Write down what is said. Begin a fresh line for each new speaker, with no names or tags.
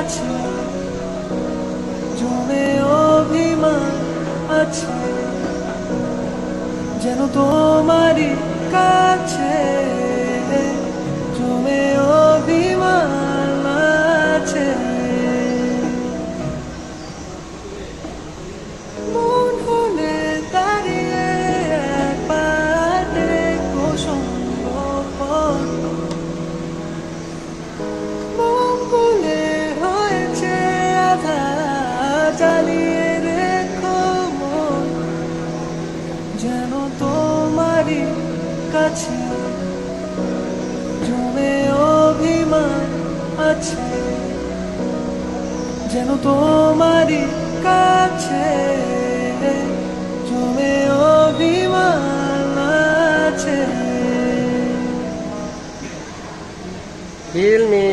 কাছে জমে অভিমান আছে, যেন তোমারই কাছে জমে অভিমান আছে। মন হলে দাঁড়িয়ে একবার দেখো সম্ভব, মন খুলে হয়েছে আধা, জ্বালিয়ে রেখো মন, যেন তোমারই কাছে জমে অভিমান আছে, যেন তোমারই কাছে জমে অভিমান আছে।
Feel me.